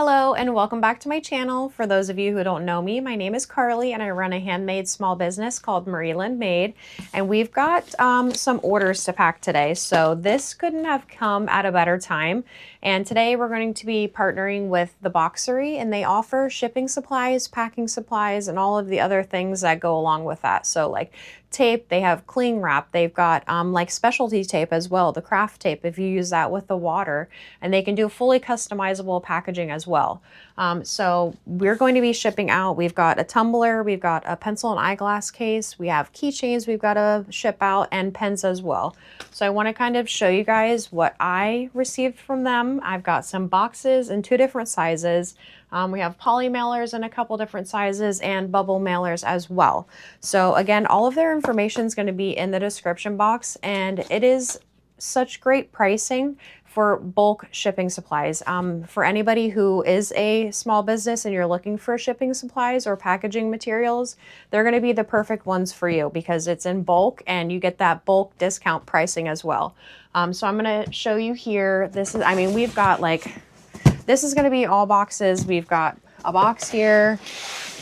Hello and welcome back to my channel. For those of you who don't know me, my name is Carly and I run a handmade small business called Handmade, and we've got some orders to pack today. So this couldn't have come at a better time. And today we're going to be partnering with the Boxery, and they offer shipping supplies, packing supplies, and all of the other things that go along with that. So like tape, they have cling wrap, they've got like specialty tape as well, the craft tape if you use that with the water, and they can do fully customizable packaging as well. So we're going to be shipping out. We've got a tumbler, we've got a pencil and eyeglass case, we have keychains we've got to ship out, and pens as well. So I want to kind of show you guys what I received from them. I've got some boxes in 2 different sizes. We have poly mailers in a couple different sizes and bubble mailers as well. So again, all of their information is going to be in the description box, and it is such great pricing for bulk shipping supplies. For anybody who is a small business and you're looking for shipping supplies or packaging materials, they're going to be the perfect ones for you because it's in bulk and you get that bulk discount pricing as well. So I'm going to show you here. This is, I mean, we've got like, this is going to be all boxes. We've got a box here.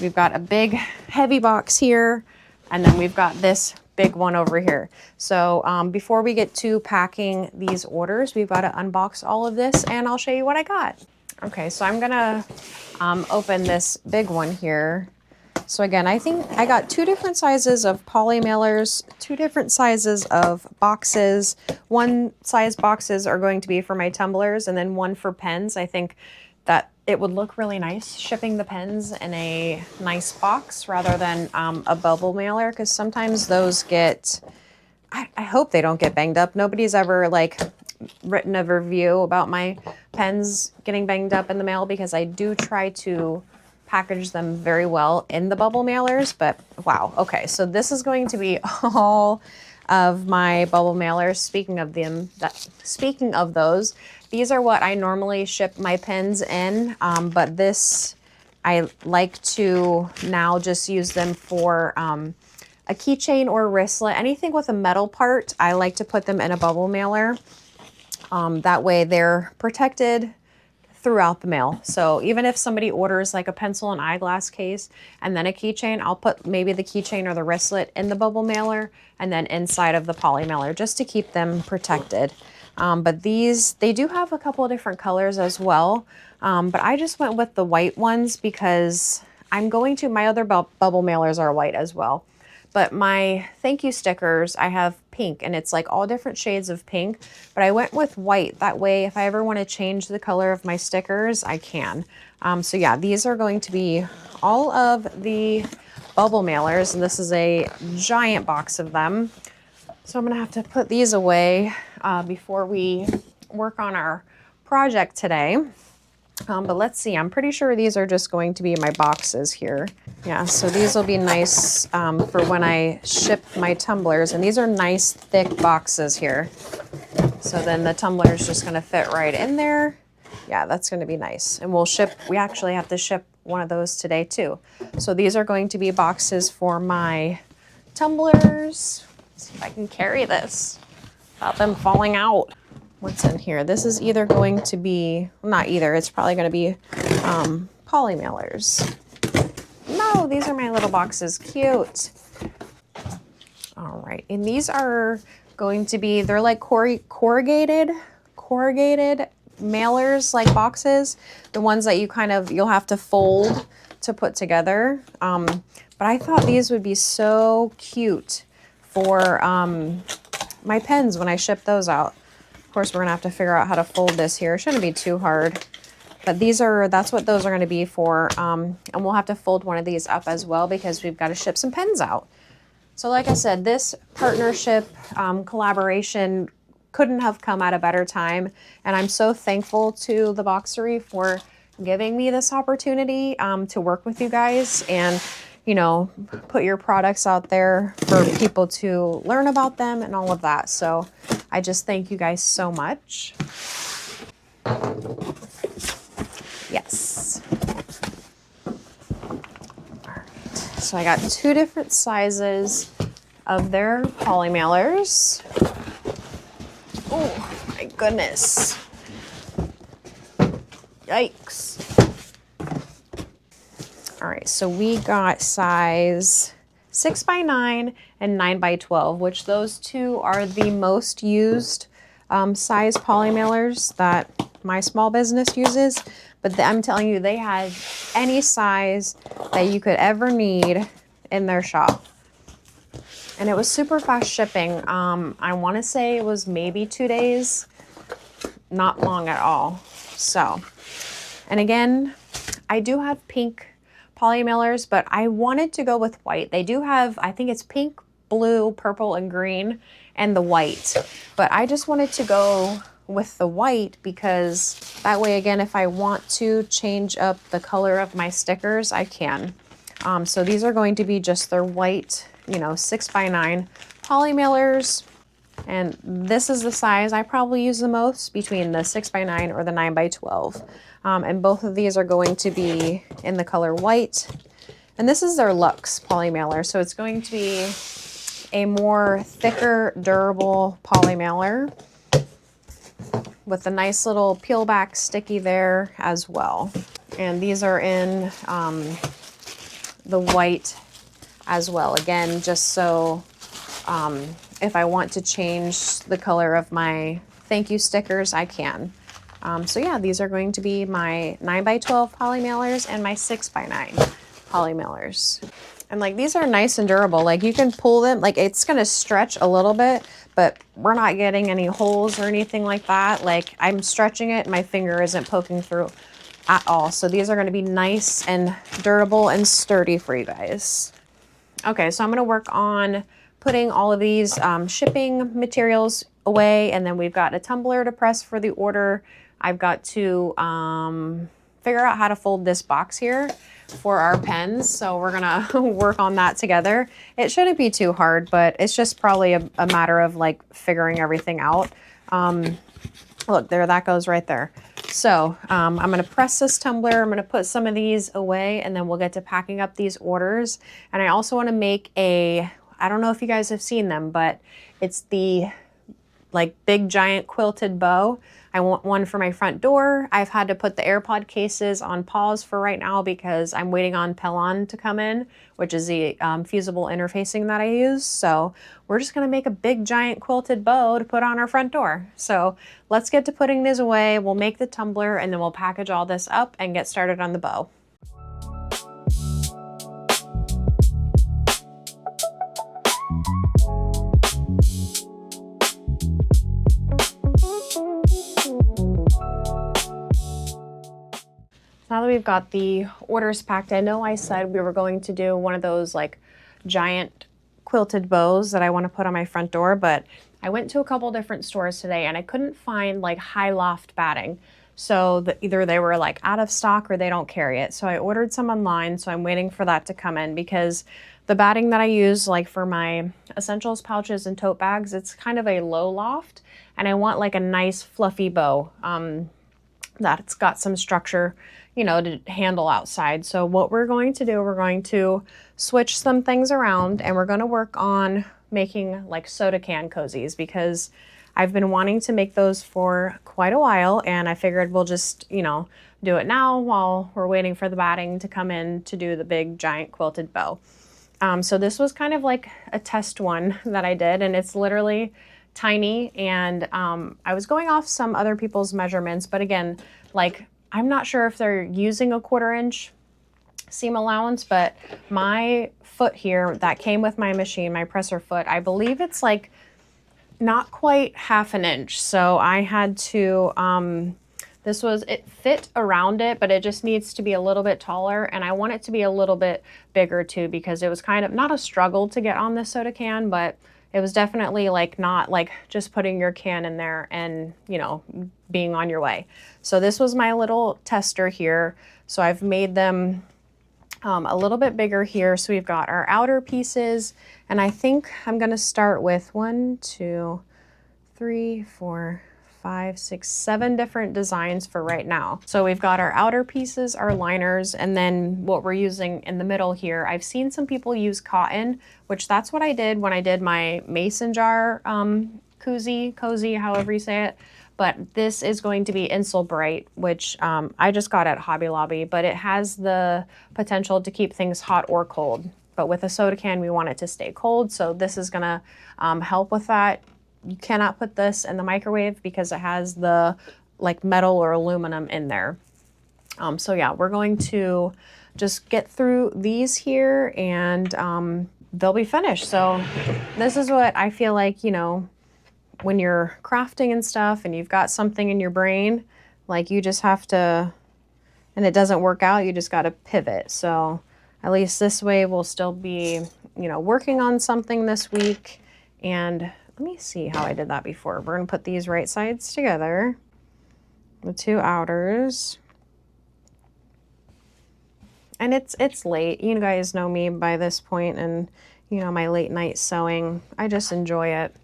We've got a big heavy box here. And then we've got this big one over here. So before we get to packing these orders, we've got to unbox all of this and I'll show you what I got. Okay, so I'm gonna open this big one here. So again, I think I got 2 different sizes of poly mailers, 2 different sizes of boxes. One size boxes are going to be for my tumblers and then one for pens. I think that it would look really nice shipping the pens in a nice box rather than a bubble mailer, because sometimes those get, I hope they don't get banged up. Nobody's ever like written a review about my pens getting banged up in the mail because I do try to package them very well in the bubble mailers, but wow. Okay, so this is going to be all of my bubble mailers. Speaking of those, these are what I normally ship my pens in, but this, I like to now just use them for a keychain or wristlet. Anything with a metal part, I like to put them in a bubble mailer. That way they're protected throughout the mail. So even if somebody orders like a pencil and eyeglass case and then a keychain, I'll put maybe the keychain or the wristlet in the bubble mailer and then inside of the poly mailer just to keep them protected. But these, they do have a couple of different colors as well. But I just went with the white ones because I'm going to, my other bubble mailers are white as well. But my thank you stickers, I have pink, and it's like all different shades of pink, but I went with white. That way, if I ever want to change the color of my stickers, I can. So yeah, these are going to be all of the bubble mailers, and this is a giant box of them. So I'm gonna have to put these away before we work on our project today. But let's see, I'm pretty sure these are just going to be my boxes here. Yeah, so these will be nice for when I ship my tumblers, and these are nice thick boxes here. So then the tumbler is just gonna fit right in there. Yeah, that's gonna be nice. And we'll ship, we actually have to ship one of those today too. So these are going to be boxes for my tumblers. Let's see if I can carry this without them falling out. What's in here? This is either going to be, well, not either, it's probably going to be poly mailers. No, these are my little boxes. Cute. All right, and these are going to be, they're like corrugated mailers, like boxes. The ones that you kind of, you'll have to fold to put together. But I thought these would be so cute for my pens when I ship those out. Of course, we're gonna have to figure out how to fold this here. It shouldn't be too hard, but these are, that's what those are gonna be for. And we'll have to fold one of these up as well because we've got to ship some pens out. So like I said, this partnership collaboration couldn't have come at a better time. And I'm so thankful to the Boxery for giving me this opportunity to work with you guys and, you know, put your products out there for people to learn about them and all of that. So I just thank you guys so much. Yes. All right. So I got 2 different sizes of their poly mailers. Oh my goodness. Yikes. All right, so we got size 6x9 and 9x12, which those two are the most used size poly mailers that my small business uses. But I'm telling you, they had any size that you could ever need in their shop. And it was super fast shipping. I want to say it was maybe 2 days, not long at all. So, and again, I do have pink poly mailers, but I wanted to go with white. They do have, I think it's pink, blue, purple, and green, and the white. But I just wanted to go with the white because that way, again, if I want to change up the color of my stickers, I can. So these are going to be just their white, 6x9 poly mailers. And this is the size I probably use the most, between the 6x9 or the 9x12. And both of these are going to be in the color white. And this is their Luxe poly mailer. So it's going to be a more thicker, durable poly mailer with a nice little peel back sticky there as well. And these are in the white as well. Again, just so if I want to change the color of my thank you stickers, I can. So yeah, these are going to be my 9x12 poly mailers and my 6x9 poly mailers. And like, these are nice and durable. Like, you can pull them, like, it's gonna stretch a little bit, but we're not getting any holes or anything like that. Like, I'm stretching it, my finger isn't poking through at all. So these are gonna be nice and durable and sturdy for you guys. Okay, so I'm gonna work on putting all of these shipping materials away, and then we've got a tumbler to press for the order. I've got to figure out how to fold this box here for our pens, so we're gonna work on that together. It shouldn't be too hard, but it's just probably a matter of like figuring everything out. Look, there, that goes right there. So I'm gonna press this tumbler, I'm gonna put some of these away, and then we'll get to packing up these orders. And I also wanna make I don't know if you guys have seen them, but it's the like big giant quilted bow. I want one for my front door. I've had to put the AirPod cases on pause for right now because I'm waiting on Pelon to come in, which is the fusible interfacing that I use. So we're just gonna make a big giant quilted bow to put on our front door. So let's get to putting these away. We'll make the tumbler and then we'll package all this up and get started on the bow. Now that we've got the orders packed, I know I said we were going to do one of those like giant quilted bows that I want to put on my front door, but I went to a couple different stores today and I couldn't find like high loft batting. So either they were like out of stock or they don't carry it. So I ordered some online, so I'm waiting for that to come in because the batting that I use like for my essentials pouches and tote bags, it's kind of a low loft, and I want like a nice fluffy bow that's got some structure, to handle outside. So what we're going to do, we're going to switch some things around, and we're going to work on making like soda can cozies because I've been wanting to make those for quite a while, and I figured we'll just, do it now while we're waiting for the batting to come in to do the big giant quilted bow. So this was kind of like a test one that I did, and it's literally tiny, and I was going off some other people's measurements, but again, like, I'm not sure if they're using a 1/4 inch seam allowance, but my foot here that came with my machine, my presser foot, I believe it's like not quite 1/2 inch. So I had to, it fit around it, but it just needs to be a little bit taller, and I want it to be a little bit bigger too, because it was kind of not a struggle to get on this soda can, but it was definitely like not like just putting your can in there and, being on your way. So this was my little tester here. So I've made them a little bit bigger here. So we've got our outer pieces, and I think I'm gonna start with 1, 2, 3, 4, 5, 6, 7 different designs for right now. So we've got our outer pieces, our liners, and then what we're using in the middle here. I've seen some people use cotton, which that's what I did when I did my mason jar cozy, however you say it. But this is going to be Insel Bright, which I just got at Hobby Lobby, but it has the potential to keep things hot or cold. But with a soda can, we want it to stay cold, so this is gonna help with that. You cannot put this in the microwave because it has the like metal or aluminum in there. So yeah, we're going to just get through these here and they'll be finished. So this is what I feel like, you know, when you're crafting and stuff and you've got something in your brain, like you just have to, and it doesn't work out, you just got to pivot. So at least this way we'll still be, you know, working on something this week. And let me see how I did that before. We're going to put these right sides together, the two outers. And it's late. You guys know me by this point, and you know my late night sewing. I just enjoy it.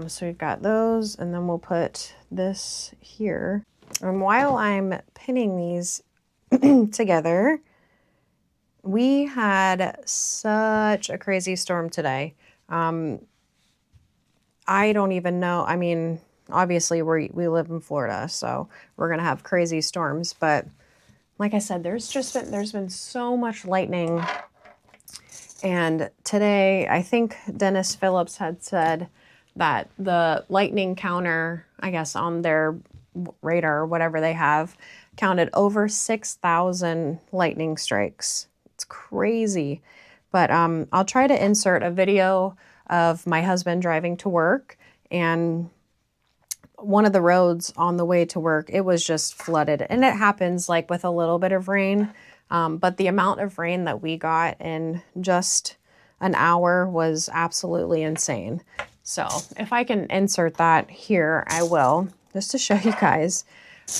So we've got those, and then we'll put this here. And while I'm pinning these together, we had such a crazy storm today. I don't even know. I mean, obviously we live in Florida, so we're gonna have crazy storms, but like I said, there's been so much lightning. And today, I think Dennis Phillips had said that the lightning counter, I guess on their radar or whatever they have, counted over 6,000 lightning strikes. It's crazy. But I'll try to insert a video of my husband driving to work, and one of the roads on the way to work, it was just flooded. And it happens like with a little bit of rain, but the amount of rain that we got in just an hour was absolutely insane. So if I can insert that here, I will, just to show you guys.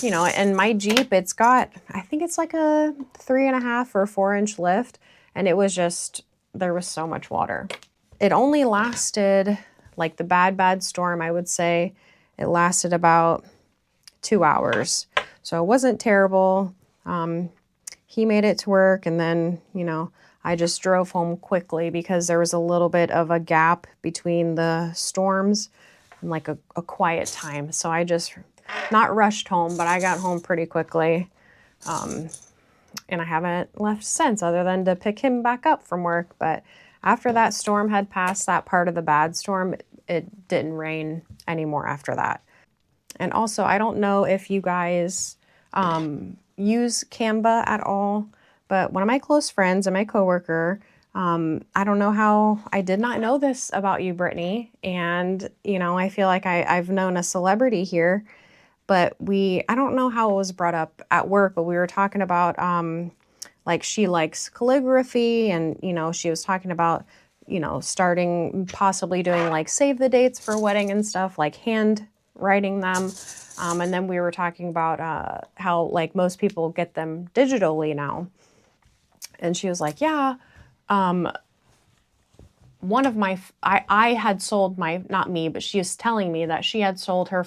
You know, and my Jeep, it's got, I think it's like a 3.5 or 4-inch lift, and it was just, there was so much water. It only lasted, like the bad storm, I would say, it lasted about 2 hours. So it wasn't terrible. He made it to work, and then, you know, I just drove home quickly because there was a little bit of a gap between the storms and like a quiet time. So I just not rushed home, but I got home pretty quickly. And I haven't left since, other than to pick him back up from work. But after that storm had passed, that part of the bad storm, it didn't rain anymore after that. And also, I don't know if you guys use Canva at all, but one of my close friends and my coworker, I don't know how, I did not know this about you, Brittany. And, you know, I feel like I've known a celebrity here, but I don't know how it was brought up at work, but we were talking about, like she likes calligraphy, and, you know, she was talking about, you know, possibly doing like save the dates for wedding and stuff, like hand writing them. And then we were talking about how like most people get them digitally now. And she was like, yeah, one of my, I had sold my, not me, but she was telling me that she had sold her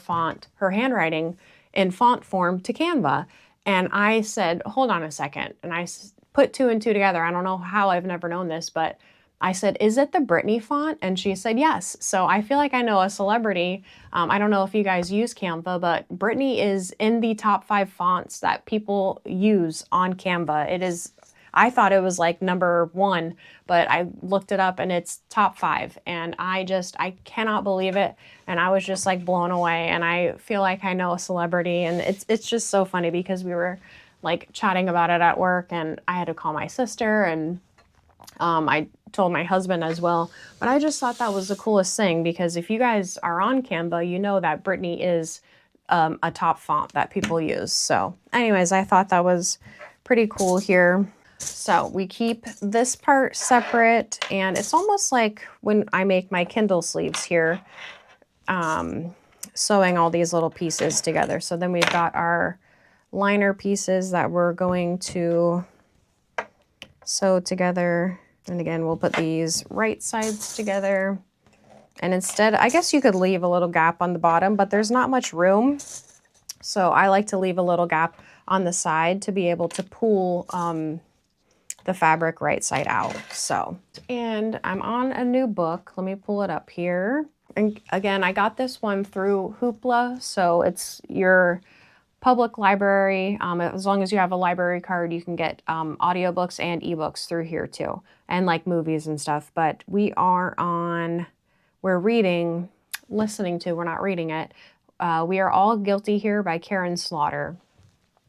handwriting in font form to Canva. And I said, hold on a second. And I put 2 and 2 together. I don't know how, I've never known this, but I said, is it the Brittany font? And she said, yes. So I feel like I know a celebrity. I don't know if you guys use Canva, but Brittany is in the top 5 fonts that people use on Canva. It is, I thought it was like number 1, but I looked it up and it's top 5. And I cannot believe it. And I was just like blown away. And I feel like I know a celebrity, and it's just so funny because we were like chatting about it at work, and I had to call my sister, and I told my husband as well. But I just thought that was the coolest thing, because if you guys are on Canva, you know that Brittany is a top font that people use. So anyways, I thought that was pretty cool here. So we keep this part separate, and it's almost like when I make my Kindle sleeves here, sewing all these little pieces together. So then we've got our liner pieces that we're going to sew together. And again, we'll put these right sides together. And instead, I guess you could leave a little gap on the bottom, but there's not much room. So I like to leave a little gap on the side to be able to pull the fabric right side out. So, and I'm on a new book. Let me pull it up here. And again, I got this one through Hoopla, so it's your public library. As long as you have a library card, you can get audiobooks and ebooks through here too, and like movies and stuff. But we're listening to, we're not reading it. We Are All Guilty Here by Karen Slaughter.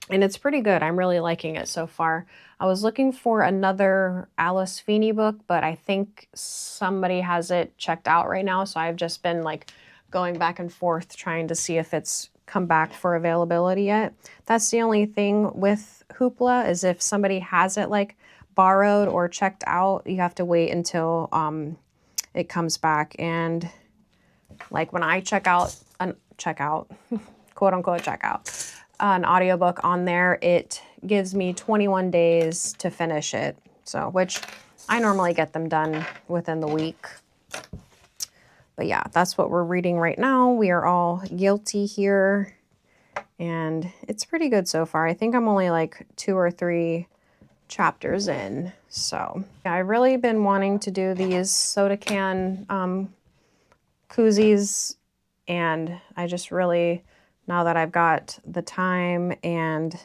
And it's pretty good. I'm really liking it so far. I was looking for another Alice Feeney book, but I think somebody has it checked out right now. So I've just been like going back and forth trying to see if it's come back for availability yet. That's the only thing with Hoopla, is if somebody has it like borrowed or checked out, you have to wait until it comes back. And like when I quote unquote check out an audiobook on there, it gives me 21 days to finish it. So, which I normally get them done within the week. But yeah, that's what we're reading right now. We Are All Guilty Here. And it's pretty good so far. I think I'm only like 2 or 3 chapters in. So yeah, I've really been wanting to do these soda can koozies. And I just really, now that I've got the time and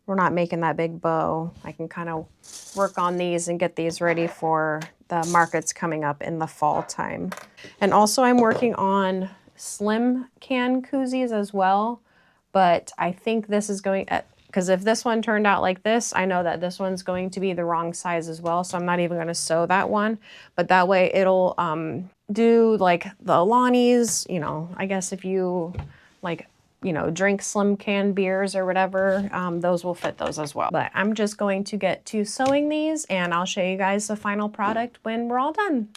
we're not making that big bow, I can kind of work on these and get these ready for the markets coming up in the fall time. And also I'm working on slim can koozies as well, but I think this is going, because if this one turned out like this, I know that this one's going to be the wrong size as well, so I'm not even going to sew that one, but that way it'll do like the Alani's, you know, I guess if you like, you know, drink slim can beers or whatever, those will fit those as well. But I'm just going to get to sewing these and I'll show you guys the final product when we're all done.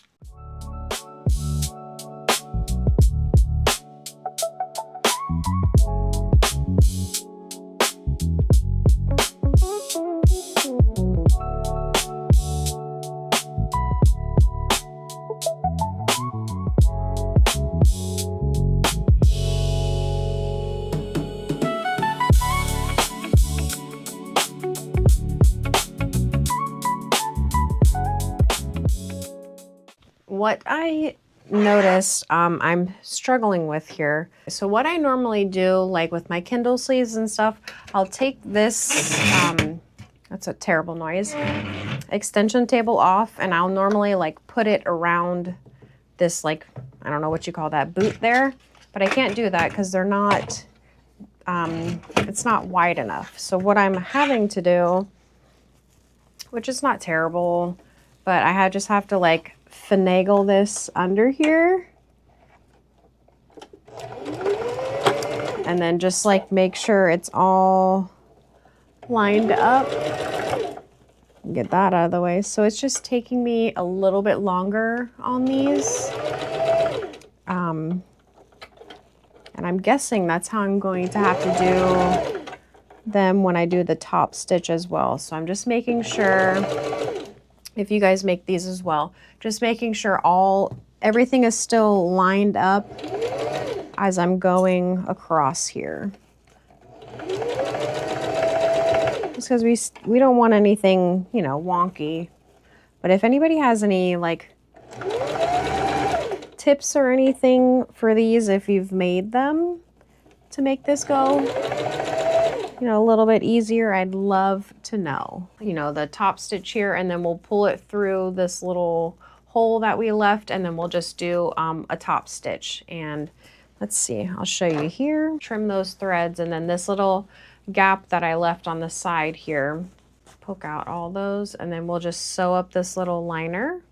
What I noticed I'm struggling with here. So what I normally do, like with my Kindle sleeves and stuff, I'll take this, that's a terrible noise, extension table off, and I'll normally like put it around this, like, I don't know what you call that, boot there, but I can't do that because they're not, it's not wide enough. So what I'm having to do, which is not terrible, but I just have to like finagle this under here and then just like make sure it's all lined up. Get that out of the way. So it's just taking me a little bit longer on these. And I'm guessing that's how I'm going to have to do them when I do the top stitch as well. So I'm just making sure, if you guys make these as well, just making sure everything is still lined up as I'm going across here. Just because we don't want anything, you know, wonky. But if anybody has any like tips or anything for these, if you've made them to make this go, you know, a little bit easier, I'd love to know. You know, the top stitch here, and then we'll pull it through this little hole that we left, and then we'll just do a top stitch. And let's see, I'll show you here. Trim those threads, and then this little gap that I left on the side here, poke out all those, and then we'll just sew up this little liner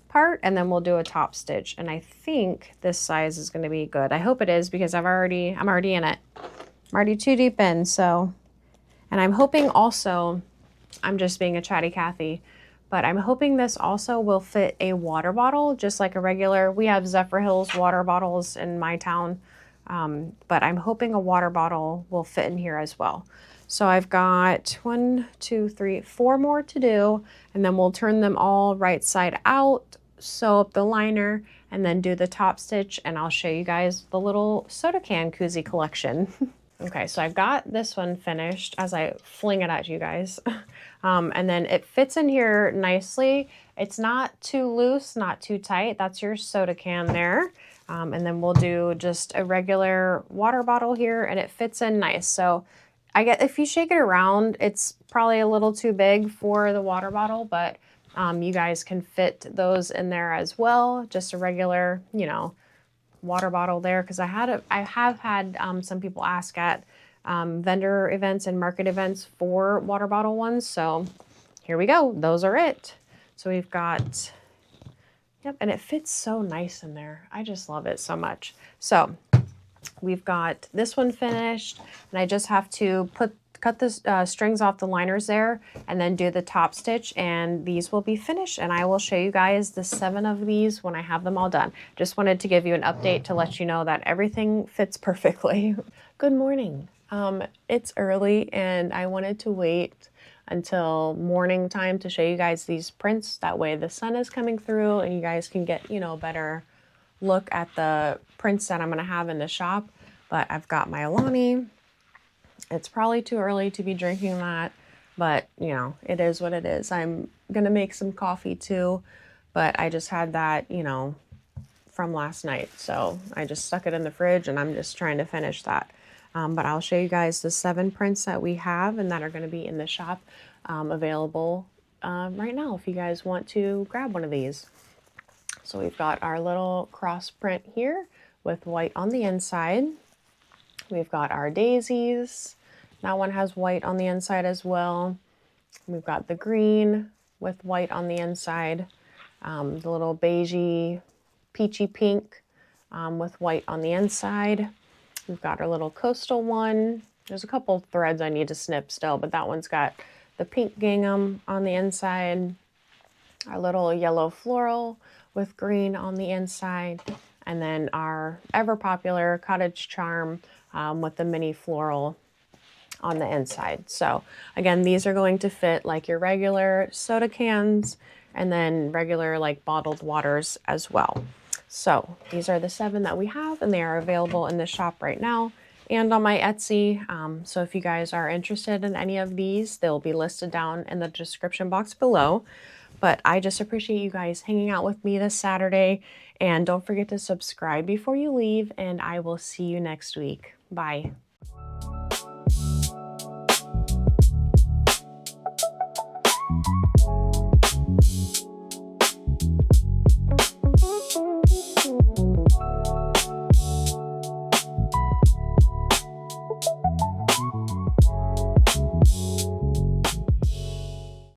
part, and then we'll do a top stitch. And I think this size is going to be good. I hope it is, because I'm already in it. I'm already too deep in, so. And I'm hoping also, I'm just being a chatty Cathy, but I'm hoping this also will fit a water bottle, just like a regular, we have Zephyr Hills water bottles in my town, but I'm hoping a water bottle will fit in here as well. So I've got 1, 2, 3, 4 more to do, and then we'll turn them all right side out, sew up the liner, and then do the top stitch, and I'll show you guys the little soda can koozie collection. Okay, so I've got this one finished as I fling it at you guys. And then it fits in here nicely. It's not too loose, not too tight. That's your soda can there. And then we'll do just a regular water bottle here, and it fits in nice. So I get, if you shake it around, it's probably a little too big for the water bottle, but you guys can fit those in there as well. Just a regular, you know, water bottle there, because I have had some people ask at vendor events and market events for water bottle ones. So here we go. Those are it. So we've got, yep, and it fits so nice in there. I just love it so much. So we've got this one finished, and I just have to cut the strings off the liners there and then do the top stitch, and these will be finished, and I will show you guys the 7 of these when I have them all done. Just wanted to give you an update to let you know that everything fits perfectly. Good morning. It's early and I wanted to wait until morning time to show you guys these prints. That way the sun is coming through and you guys can get, you know, better look at the prints that I'm going to have in the shop. But I've got my Alani. It's probably too early to be drinking that, but you know, it is what it is. I'm going to make some coffee too, but I just had that, you know, from last night. So I just stuck it in the fridge and I'm just trying to finish that. But I'll show you guys the 7 prints that we have and that are going to be in the shop available right now if you guys want to grab one of these. So we've got our little cross print here with white on the inside. We've got our daisies. That one has white on the inside as well. We've got the green with white on the inside. The little beigey, peachy pink with white on the inside. We've got our little coastal one. There's a couple threads I need to snip still, but that one's got the pink gingham on the inside. Our little yellow floral with green on the inside. And then our ever popular cottage charm with the mini floral on the inside. So again, these are going to fit like your regular soda cans and then regular like bottled waters as well. So these are the 7 that we have, and they are available in the shop right now and on my Etsy. So if you guys are interested in any of these, they'll be listed down in the description box below. But I just appreciate you guys hanging out with me this Saturday, and don't forget to subscribe before you leave, and I will see you next week. Bye.